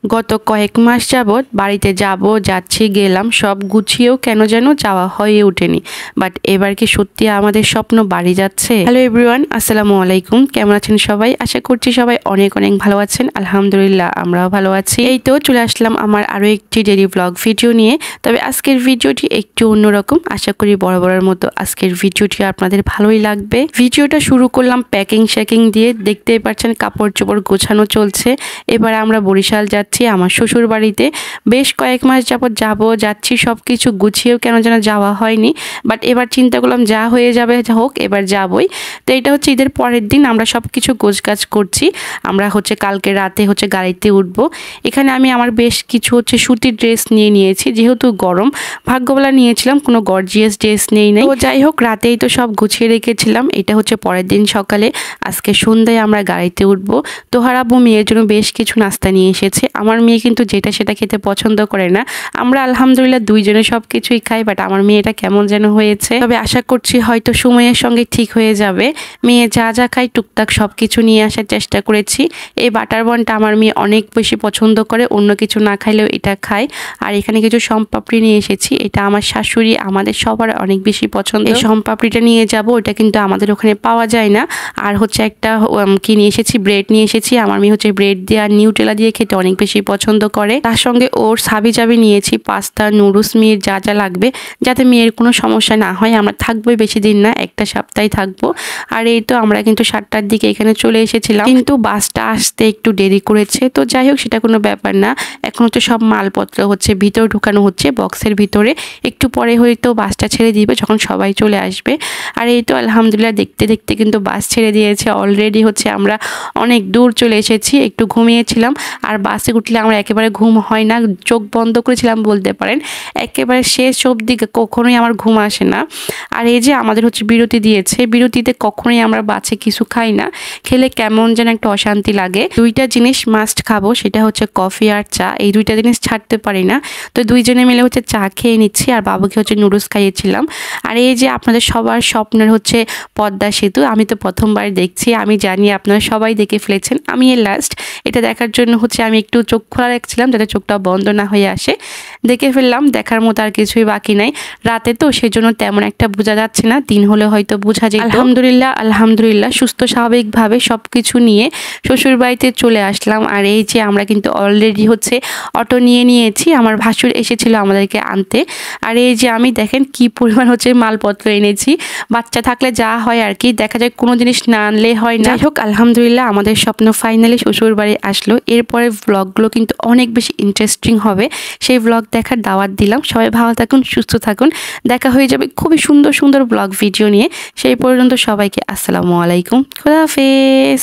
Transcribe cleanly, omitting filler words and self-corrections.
গত কয়েক মাস যাবৎ বাড়িতে যাচ্ছি গেলাম সব গুছিয়েও কেন যেন যাওয়া হয়ে ওঠেনি। বাট এবার কি সত্যি আমাদের স্বপ্ন বাড়ি যাচ্ছে? হ্যালো এভরিওয়ান, আসসালামু আলাইকুম। কেমন আছেন সবাই? আশা করছি সবাই অনেক অনেক ভালো আছেন। আলহামদুলিল্লাহ আমরাও ভালো আছি। এই তো চলে আসলাম আমার আরো একটি ডেইলি ব্লগ ভিডিও নিয়ে। তবে আজকের ভিডিওটি একটু অন্যরকম। আশা করি বরাবরের মতো আজকের ভিডিওটি আপনাদের ভালোই লাগবে। ভিডিওটা শুরু করলাম প্যাকিং শ্যাকিং দিয়ে। দেখতেই পাচ্ছেন কাপড় চোপড় গোছানো চলছে। এবার আমরা বরিশাল যাচ্ছি আমার শ্বশুর বাড়িতে। বেশ কয়েক মাস যাবৎ যাচ্ছি সব কিছু গুছিয়েও কেন যেন যাওয়া হয়নি। বাট এবার চিন্তা করলাম যা হয়ে যাবে হোক, এবার যাবই। তো এটা হচ্ছে ঈদের পরের দিন আমরা সব কিছু গোছগাছ করছি। আমরা কালকে রাতে গাড়িতে উঠবো। এখানে আমি আমার বেশ কিছু সুতির ড্রেস নিয়েছি, যেহেতু গরম। ভাগ্যবেলা নিয়েছিলাম, কোনো গর্জিয়াস ড্রেস নেই। তো যাই হোক, রাতেই তো সব গুছিয়ে রেখেছিলাম। এটা হচ্ছে পরের দিন সকালে। আজকে সন্ধ্যায় আমরা গাড়িতে উঠবো। তোহার আব্বু মেয়ের জন্য বেশ কিছু নাস্তা নিয়ে এসেছে। আমার মেয়ে কিন্তু যেটা সেটা খেতে পছন্দ করে না। আমরা আলহামদুলিল্লাহ দুইজনে সব কিছুই খাই, বাট আমার মেয়েটা কেমন যেন হয়েছে। তবে আশা করছি হয়তো সময়ের সঙ্গে ঠিক হয়ে যাবে। মেয়ে যা যা খায় টুকটাক সব কিছু নিয়ে আসার চেষ্টা করেছি। এই বাটার বনটা আমার মেয়ে অনেক বেশি পছন্দ করে, অন্য কিছু না খাইলেও এটা খায়। আর এখানে কিছু শমপাপড়ি নিয়ে এসেছি। এটা আমার শাশুড়ি আমাদের সবার অনেক বেশি পছন্দ। এই শমপাপড়িটা নিয়ে যাব, ওটা কিন্তু আমাদের ওখানে পাওয়া যায় না। আর একটা কি নিয়ে এসেছি, ব্রেড নিয়ে এসেছি। আমার মেয়ে ব্রেড দিয়ে আর নিউটেলা দিয়ে খেতে অনেক বেশি পছন্দ করে। তার সঙ্গে ওর সাবি জাবি নিয়েছি, পাস্তা নুডলস, মেয়ের যা যা লাগবে, যাতে মেয়ের কোনো সমস্যা না হয়। আমরা থাকবোই বেশি দিন না, একটা সপ্তাহে থাকবো। আর এই তো আমরা কিন্তু 7টার দিকে এখানে চলে এসেছিলাম, কিন্তু বাসটা আসতে একটু দেরি করেছে। তো যাই হোক, সেটা কোনো ব্যাপার না। এখন সব মালপত্র ভিতরে ঢুকানো হচ্ছে বক্সের ভিতরে। একটু পরে হয়তো বাসটা ছেড়ে দিবে, যখন সবাই চলে আসবে। আর এই তো আলহামদুলিল্লাহ দেখতে দেখতে কিন্তু বাস ছেড়ে দিয়েছে অলরেডি। আমরা অনেক দূর চলে এসেছি। একটু ঘুমিয়েছিলাম, আর বাসে উঠলে আমরা একেবারে ঘুম হয় না, চোখ বন্ধ করেছিলাম বলতে পারেন। একেবারে শেষ অবধি কখনোই আমার ঘুম আসে না। আর এই যে আমাদের বিরতি দিয়েছে, বিরতিতে কখনোই আমরা বাসে কিছু খাই না। খেলে কেমন যেন একটা অশান্তি লাগে। দুইটা জিনিস মাস্ট খাবো, সেটা কফি আর চা। এই দুইটা জিনিস ছাড়তে পারি না। তো দুইজনে মিলে চা খেয়ে নিচ্ছি, আর বাবুকে নুডলস খাইয়েছিলাম। আর এই যে আপনাদের সবার স্বপ্নের পদ্মা সেতু, আমি তো প্রথমবার দেখছি। আমি জানি আপনারা সবাই দেখে ফেলেছেন, আমি এর লাস্ট। এটা দেখার জন্য আমি একটু চোখ খোলা রাখছিলাম, যাতে চোখটা বন্ধ না হয়ে আসে। দেখে ফেললাম, দেখার মতো আর কিছুই বাকি নাই। রাতে তো সেজন্য তেমন একটা বোঝা যাচ্ছে না, দিন হলে হয়তো বোঝা যেত। আলহামদুলিল্লাহ আলহামদুলিল্লাহ সুস্থ স্বাভাবিকভাবে সব কিছু নিয়ে শ্বশুর বাড়িতে চলে আসলাম। আর এই যে আমরা কিন্তু অলরেডি অটো নিয়েছি। আমার ভাসুর এসেছিল আমাদেরকে আনতে। আর এই যে আমি দেখেন কি পরিমাণ মালপত্র এনেছি। বাচ্চা থাকলে যা হয় আর কি, দেখা যায় কোনো জিনিস না আনলে হয় না। যাই হোক আলহামদুলিল্লাহ আমাদের স্বপ্ন ফাইনালি শ্বশুর বাড়ি আসলো। এরপরে ব্লগগুলো কিন্তু অনেক বেশি ইন্টারেস্টিং হবে। সেই ব্লগ দেখার দাওয়াত দিলাম। সবাই ভালো থাকুন, সুস্থ থাকুন। দেখা হয়ে যাবে খুবই সুন্দর সুন্দর ব্লগ ভিডিও নিয়ে। সেই পর্যন্ত সবাইকে আসসালামু আলাইকুম, খোদা হাফেজ।